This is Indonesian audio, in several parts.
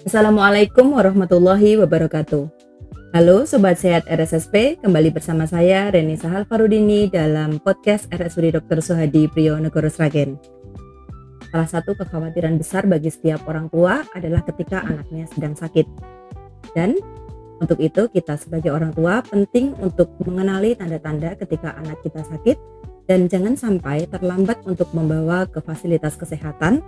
Assalamualaikum warahmatullahi wabarakatuh. Halo Sobat Sehat RSSP, kembali bersama saya Reni Sahal Farudini dalam podcast RSUD Dr. Suhadi Priyo Sragen. Salah satu kekhawatiran besar bagi setiap orang tua adalah ketika anaknya sedang sakit. Dan untuk itu kita sebagai orang tua penting untuk mengenali tanda-tanda ketika anak kita sakit dan jangan sampai terlambat untuk membawa ke fasilitas kesehatan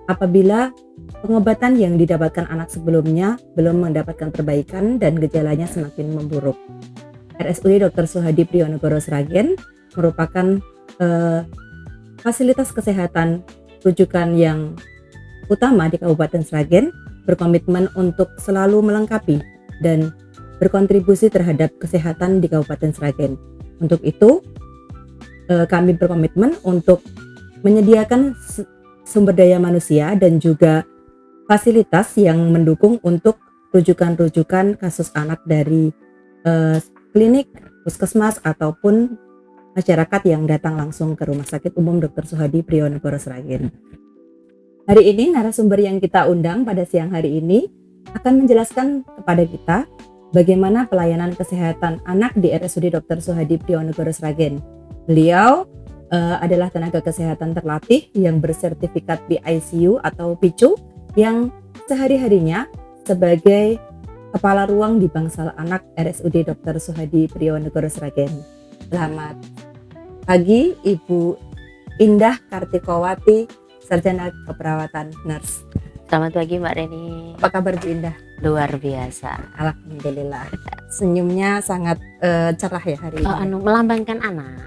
apabila pengobatan yang didapatkan anak sebelumnya belum mendapatkan perbaikan dan gejalanya semakin memburuk. RSUD Dr. Suhadi Priyo Sragen merupakan fasilitas kesehatan rujukan yang utama di Kabupaten Sragen, berkomitmen untuk selalu melengkapi dan berkontribusi terhadap kesehatan di Kabupaten Sragen. Untuk itu, kami berkomitmen untuk menyediakan sumber daya manusia dan juga fasilitas yang mendukung untuk rujukan-rujukan kasus anak dari klinik, puskesmas ataupun masyarakat yang datang langsung ke Rumah Sakit Umum Dr. Suhadi Priyo Sragen. Hari ini narasumber yang kita undang pada siang hari ini akan menjelaskan kepada kita bagaimana pelayanan kesehatan anak di RSUD Dr. Suhadi Priyo Sragen. Beliau adalah tenaga kesehatan terlatih yang bersertifikat PICU atau PICU yang sehari-harinya sebagai kepala ruang di Bangsal Anak RSUD Dr. Suhadi Priyo Sragen. Selamat pagi Ibu Indah Kartikowati, Sarjana Keperawatan Nurse. Selamat pagi Mbak Reni. Apa kabar Bu Indah? Luar biasa. Alhamdulillah. Senyumnya sangat cerah ya hari ini. Melambangkan anak.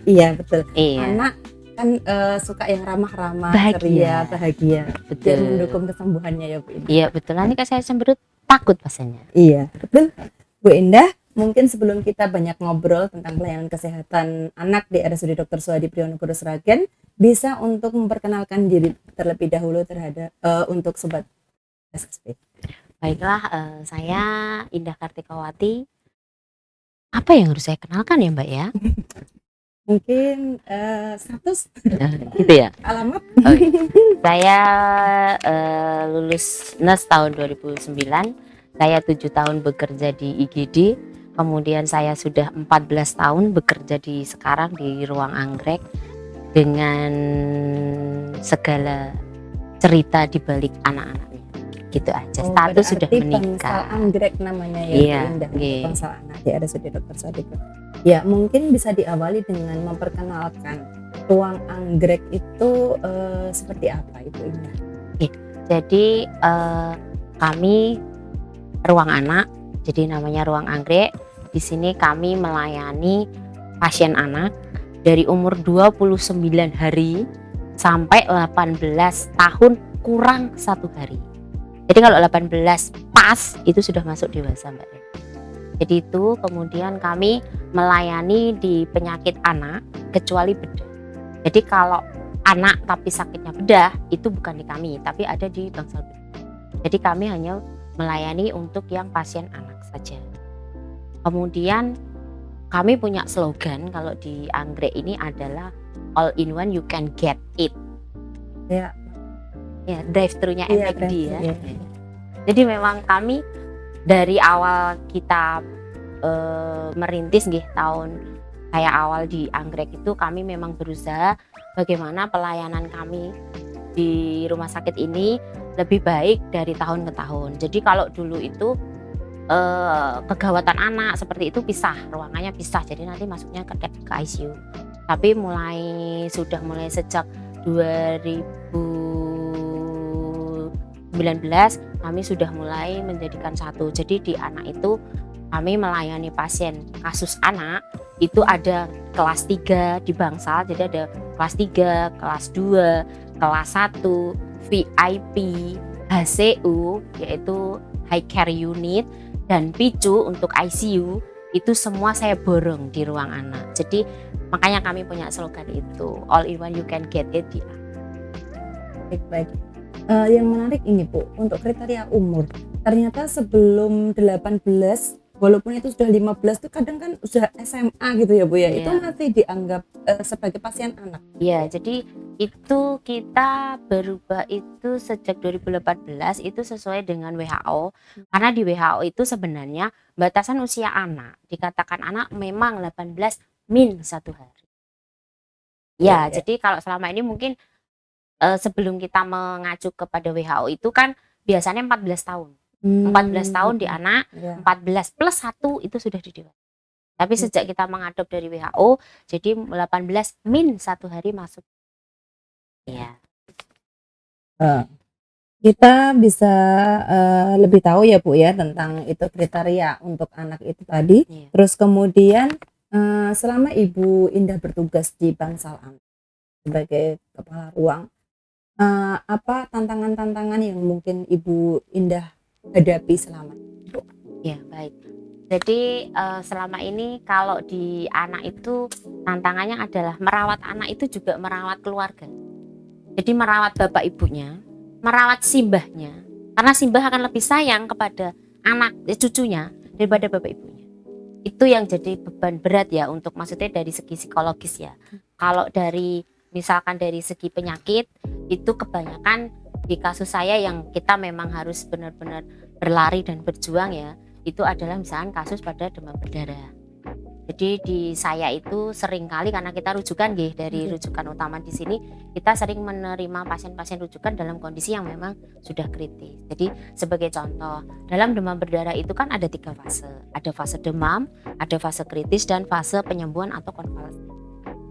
Iya betul. Iya. Anak kan suka yang ramah-ramah, ceria, Bahagia. bahagia. Betul. Dan mendukung kesembuhannya ya Bu Indah. Iya betul. Nanti kalau saya cemberut takut pasiennya. Iya betul. Bu Indah, mungkin sebelum kita banyak ngobrol tentang pelayanan kesehatan anak di RSUD Dr. Suhadi Priyo Sragen, bisa untuk memperkenalkan diri terlebih dahulu terhadap untuk sobat SSP. Baiklah, saya Indah Kartikowati. Apa yang harus saya kenalkan ya Mbak ya? Mungkin status, Gitu ya. alamat. Saya lulus nurse tahun 2009. Saya 7 tahun bekerja di IGD. Kemudian saya sudah 14 tahun bekerja sekarang di ruang anggrek dengan segala cerita di balik anak-anaknya. Gitu aja. Status sudah menikah. Bangsal Anggrek namanya ya, Iya, Bu Indah. iya. Bangsal Anak di RSUD Dr. Suhadi. Ya, mungkin bisa diawali dengan memperkenalkan ruang anggrek itu seperti apa Ibu Indah? Jadi kami ruang anak, jadi namanya ruang anggrek. Di sini kami melayani pasien anak dari umur 29 hari sampai 18 tahun kurang 1 hari. Jadi kalau 18 pas itu sudah masuk dewasa Mbak. Jadi itu kemudian kami melayani di penyakit anak kecuali bedah. Jadi kalau anak tapi sakitnya bedah itu bukan di kami tapi ada di bangsal bedah. Jadi kami hanya melayani untuk yang pasien anak saja. Kemudian kami punya slogan kalau di anggrek ini adalah all in one you can get it. Ya. Ya, drive-thru-nya Iya, McD ya. drive-thru, ya. Jadi memang kami dari awal kita merintis tahun kayak awal di anggrek itu kami memang berusaha bagaimana pelayanan kami di rumah sakit ini lebih baik dari tahun ke tahun. Jadi kalau dulu itu kegawatan anak seperti itu pisah, ruangannya pisah. Jadi nanti masuknya ke ICU. Tapi sudah mulai sejak 2019 kami sudah mulai menjadikan satu. Jadi di anak itu kami melayani pasien kasus anak itu ada kelas 3 di Bangsal. Jadi ada kelas 3, kelas 2, kelas 1, VIP, HCU yaitu High Care Unit dan PICU untuk ICU. Itu semua saya borong di ruang anak. Jadi makanya kami punya slogan itu all in one you can get it di anak. Baik. Yang menarik ini Bu, untuk kriteria umur. Ternyata sebelum 18, walaupun itu sudah 15 tuh kadang kan sudah SMA gitu ya Bu ya. Iya. Itu masih dianggap sebagai pasien anak. Iya, jadi Itu kita berubah itu sejak 2018 itu sesuai dengan WHO. Karena di WHO itu sebenarnya batasan usia anak, dikatakan anak memang 18 min 1 hari. Ya, Ya. jadi kalau selama ini mungkin sebelum kita mengacu kepada WHO itu kan biasanya 14 tahun. 14 tahun di anak, Ya. 14 plus 1 itu sudah di dewasa. Tapi sejak kita mengadop dari WHO, jadi 18 min 1 hari masuk. Ya. Kita bisa lebih tahu ya Bu ya tentang itu kriteria untuk anak itu tadi. Iya. Terus kemudian selama Ibu Indah bertugas di Bangsal Anak sebagai kepala ruang, apa tantangan-tantangan yang mungkin Ibu Indah hadapi selama itu? Ya, baik. Jadi selama ini kalau di anak itu tantangannya adalah merawat anak itu juga merawat keluarga. Jadi merawat bapak ibunya, merawat simbahnya. Karena simbah akan lebih sayang kepada anak cucunya daripada bapak ibunya. Itu yang jadi beban berat ya untuk maksudnya dari segi psikologis ya. Kalau dari misalkan dari segi penyakit itu kebanyakan di kasus saya yang kita memang harus benar-benar berlari dan berjuang ya. Itu adalah misalkan kasus pada demam berdarah. Jadi di saya itu sering kali karena kita rujukan dari rujukan utama di sini kita sering menerima pasien-pasien rujukan dalam kondisi yang memang sudah kritis. Jadi sebagai contoh dalam demam berdarah itu kan ada 3 fase. Ada fase demam, ada fase kritis dan fase penyembuhan atau konvalesen.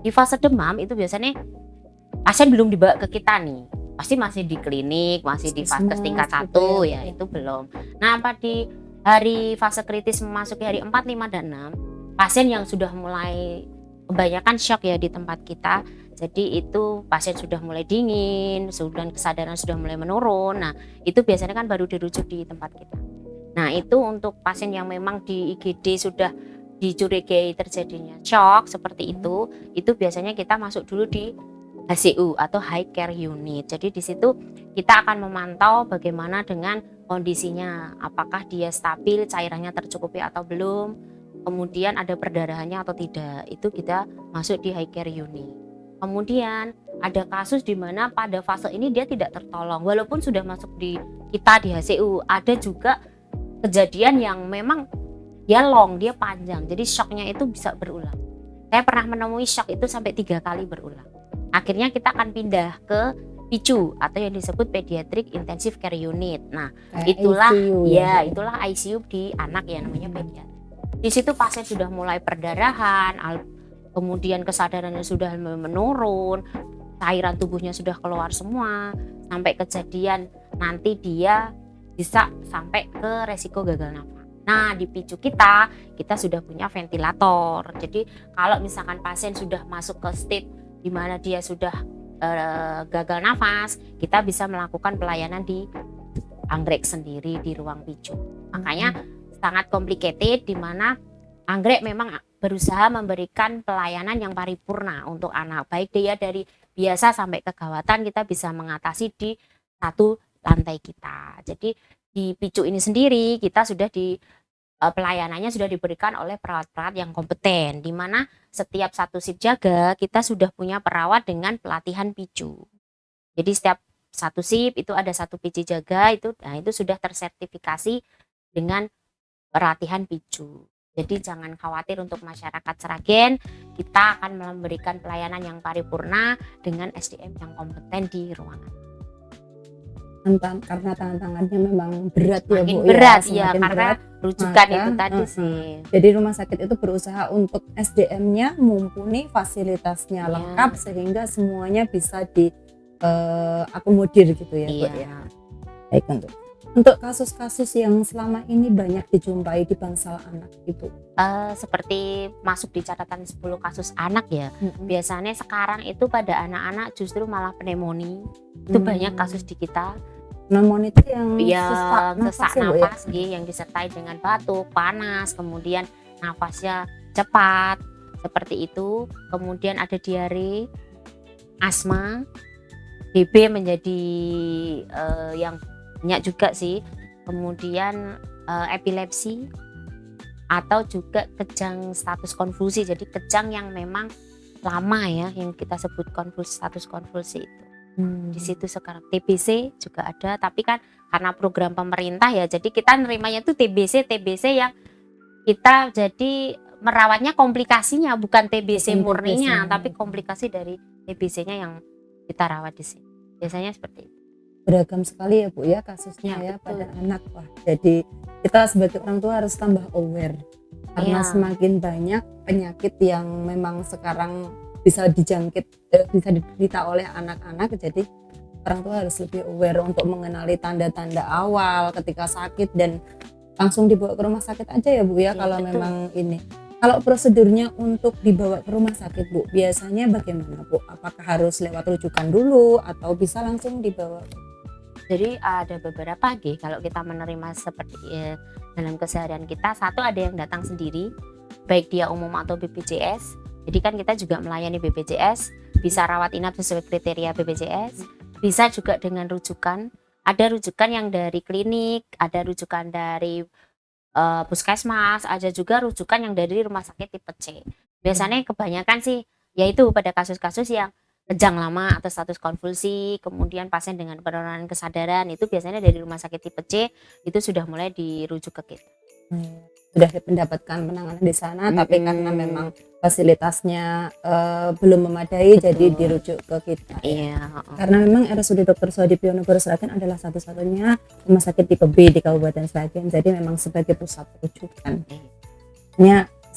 Di fase demam itu biasanya pasien belum dibawa ke kita nih. Pasti masih di klinik, masih di fase tingkat 1 ya, itu belum. Nah, apa di hari fase kritis memasuki hari 4, 5 dan 6 pasien yang sudah mulai kebanyakan shock ya di tempat kita. Jadi itu pasien sudah mulai dingin, dan kesadaran sudah mulai menurun. Nah, itu biasanya kan baru dirujuk di tempat kita. Nah, itu untuk pasien yang memang di IGD sudah dicurigai terjadinya shock seperti itu biasanya kita masuk dulu di HCU atau High Care Unit. Jadi di situ kita akan memantau bagaimana dengan kondisinya, apakah dia stabil, cairannya tercukupi atau belum. Kemudian ada perdarahannya atau tidak, itu kita masuk di high care unit. Kemudian ada kasus di mana pada fase ini dia tidak tertolong walaupun sudah masuk di kita di HCU. Ada juga kejadian yang memang dia dia panjang, jadi shocknya itu bisa berulang. Saya pernah menemui shock itu sampai 3 kali berulang. Akhirnya kita akan pindah ke PICU atau yang disebut Pediatric Intensive Care Unit. Nah, itulah ICU, itulah ICU di anak ya, namanya pediatri. Di situ pasien sudah mulai perdarahan, kemudian kesadarannya sudah menurun, cairan tubuhnya sudah keluar semua, sampai kejadian nanti dia bisa sampai ke resiko gagal nafas. Nah, di PICU kita sudah punya ventilator. Jadi kalau misalkan pasien sudah masuk ke state di mana dia sudah gagal nafas, kita bisa melakukan pelayanan di anggrek sendiri di ruang PICU. Makanya sangat complicated di mana anggrek memang berusaha memberikan pelayanan yang paripurna untuk anak. Baik dia dari biasa sampai kegawatan kita bisa mengatasi di 1 lantai kita. Jadi di PICU ini sendiri kita sudah pelayanannya sudah diberikan oleh perawat-perawat yang kompeten, di mana setiap 1 shift jaga kita sudah punya perawat dengan pelatihan PICU. Jadi setiap 1 shift itu ada 1 PC jaga itu sudah tersertifikasi dengan pelatihan PICU. Jadi jangan khawatir untuk masyarakat Sragen, kita akan memberikan pelayanan yang paripurna dengan SDM yang kompeten di ruangan. Karena tantangannya memang berat ya Bu. Berat ya, karena rujukan itu tadi sih. Jadi rumah sakit itu berusaha untuk SDM-nya mumpuni, fasilitasnya lengkap sehingga semuanya bisa diakomodir gitu ya Bu ya. Baik, untuk kasus-kasus yang selama ini banyak dijumpai di Bangsal Anak Ibu, seperti masuk di catatan 10 kasus anak ya. Biasanya sekarang itu pada anak-anak justru malah pneumonia. Itu banyak kasus di kita. Pneumonia itu yang sesak nafas yang disertai dengan batuk, panas, kemudian nafasnya cepat seperti itu. Kemudian ada diare, asma, DB menjadi yang banyak juga sih. Kemudian epilepsi atau juga kejang status konfusi. Jadi kejang yang memang lama ya yang kita sebut status konvulsi itu. Di situ sekarang TBC juga ada, tapi kan karena program pemerintah ya, jadi kita nerimanya tuh TBC yang kita jadi merawatnya komplikasinya, bukan TBC Bukan murninya, TBC. tapi komplikasi dari TBC-nya yang kita rawat di sini. Biasanya seperti itu. Beragam sekali ya Bu ya kasusnya Ya, ya betul. pada anak. Wah, jadi kita sebagai orang tua harus tambah aware karena Iya. semakin banyak penyakit yang memang sekarang bisa bisa diderita oleh anak-anak, jadi orang tua harus lebih aware untuk mengenali tanda-tanda awal ketika sakit dan langsung dibawa ke rumah sakit aja ya Bu ya, Iya, kalau betul. memang ini. Kalau prosedurnya untuk dibawa ke rumah sakit Bu, biasanya bagaimana Bu? Apakah harus lewat rujukan dulu atau bisa langsung dibawa? Jadi ada beberapa kalau kita menerima seperti dalam keseharian kita, satu ada yang datang sendiri, baik dia umum atau BPJS. Jadi kan kita juga melayani BPJS, bisa rawat inap sesuai kriteria BPJS, bisa juga dengan rujukan. Ada rujukan yang dari klinik, ada rujukan dari puskesmas, ada juga rujukan yang dari rumah sakit tipe C. Biasanya kebanyakan sih yaitu pada kasus-kasus yang kejang lama atau status konvulsi, kemudian pasien dengan penurunan kesadaran, itu biasanya dari rumah sakit tipe C itu sudah mulai dirujuk ke kita. Sudah mendapatkan penanganan di sana, tapi karena memang fasilitasnya belum memadai, jadi dirujuk ke kita. Iya. Karena memang RSUD Dr. Suhadi Priyonogo Sragen adalah satu-satunya rumah sakit tipe B di Kabupaten Sragen, jadi memang sebagai pusat rujukan.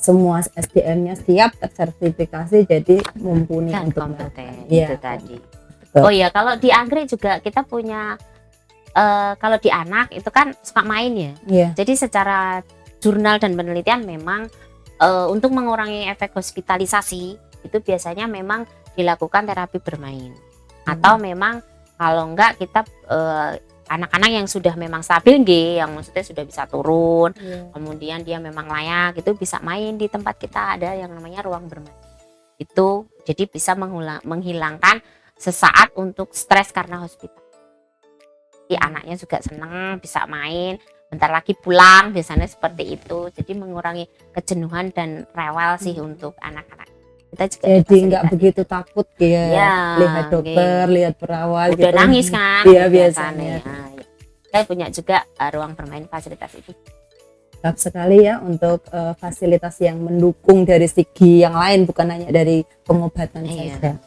Semua SDM-nya siap, tersertifikasi, jadi mumpuni Dan untuk kompeten Iya. itu tadi. Betul. Oh iya, kalau di Anggrek juga kita punya kalau di anak itu kan suka main ya. Iya. Jadi secara jurnal dan penelitian memang untuk mengurangi efek hospitalisasi itu biasanya memang dilakukan terapi bermain. Atau memang kalau enggak kita anak-anak yang sudah memang stabil yang maksudnya sudah bisa turun, kemudian dia memang layak, itu bisa main di tempat kita, ada yang namanya ruang bermain. Itu jadi bisa menghilangkan sesaat untuk stres karena hospital. Jadi anaknya juga senang bisa main, bentar lagi pulang, biasanya seperti itu. Jadi mengurangi kejenuhan dan rewel sih untuk anak-anak. Kita juga Jadi nggak begitu takut Ya, lihat dokter, lihat perawat udah gitu. nangis kan. Iya, biasanya. Kita punya juga ruang bermain fasilitas itu. Lengkap sekali ya untuk fasilitas yang mendukung dari segi yang lain, bukan hanya dari pengobatan saja.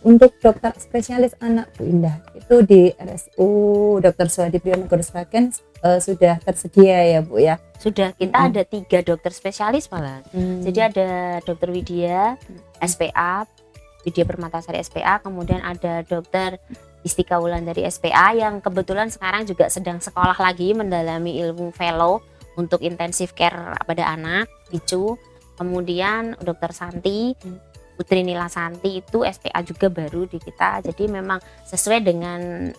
Untuk dokter spesialis anak Bu Indah, itu di RSU Dr. Suhadi Priyonogo Sragen sudah tersedia ya Bu ya? Sudah, kita ada 3 dokter spesialis malah. Jadi ada dokter Widya, SPA, Widya Permatasari SPA, kemudian ada dokter Istika Wulandari SPA yang kebetulan sekarang juga sedang sekolah lagi mendalami ilmu fellow untuk intensive care pada anak, ICU. Kemudian dokter Santi, Putri Nila Santi itu SPA juga baru di kita. Jadi memang sesuai dengan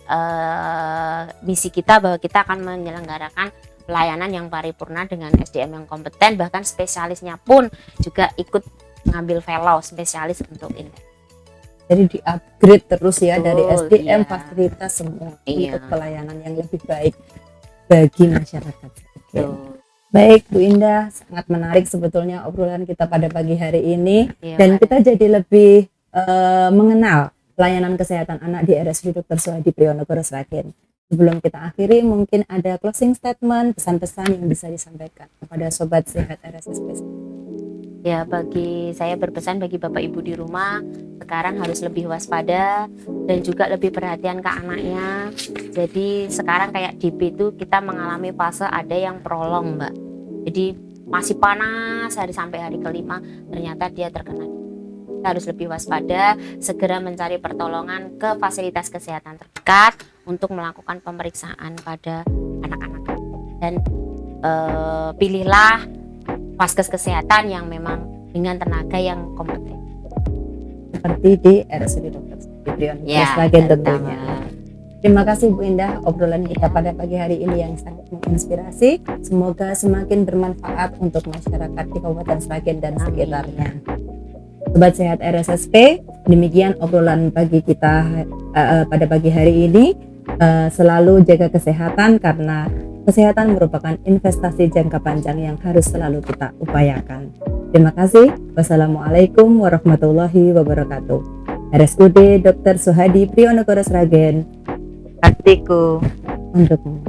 misi kita bahwa kita akan menyelenggarakan pelayanan yang paripurna dengan SDM yang kompeten, bahkan spesialisnya pun juga ikut mengambil fellow spesialis untuk ini. Jadi di-upgrade terus ya. Betul, dari SDM, iya. fasilitas semua Iya. untuk pelayanan yang lebih baik bagi masyarakat. Tuh. Baik Bu Indah, sangat menarik sebetulnya obrolan kita pada pagi hari ini. Iya, Dan Pak. kita jadi lebih mengenal pelayanan kesehatan anak di RSUD Dr. Suhadi Priyonogo Sragen. Sebelum kita akhiri, mungkin ada closing statement, pesan-pesan yang bisa disampaikan kepada Sobat Sehat RSSP. Ya, bagi saya berpesan bagi Bapak Ibu di rumah, sekarang harus lebih waspada dan juga lebih perhatian ke anaknya. Jadi sekarang kayak DB itu kita mengalami fase ada yang prolong, Mbak. Jadi masih panas sampai hari kelima, ternyata dia terkena. Kita harus lebih waspada, segera mencari pertolongan ke fasilitas kesehatan terdekat untuk melakukan pemeriksaan pada anak-anak. Dan pilihlah vaskes kesehatan yang memang dengan tenaga yang kompeten. Seperti di RSUD Dr. Suhadi Priyonogo Sragen tentunya. Terima kasih Bu Indah, obrolan kita pada pagi hari ini yang sangat menginspirasi. Semoga semakin bermanfaat untuk masyarakat di Kabupaten Sragen dan sekitarnya. Sobat Sehat RSSP, demikian obrolan pagi kita pada pagi hari ini. Selalu jaga kesehatan karena Kesehatan merupakan investasi jangka panjang yang harus selalu kita upayakan. Terima kasih. Wassalamualaikum warahmatullahi wabarakatuh. RSUD Dr. Suhadi Prionegoro Sragen Baktiku untukmu.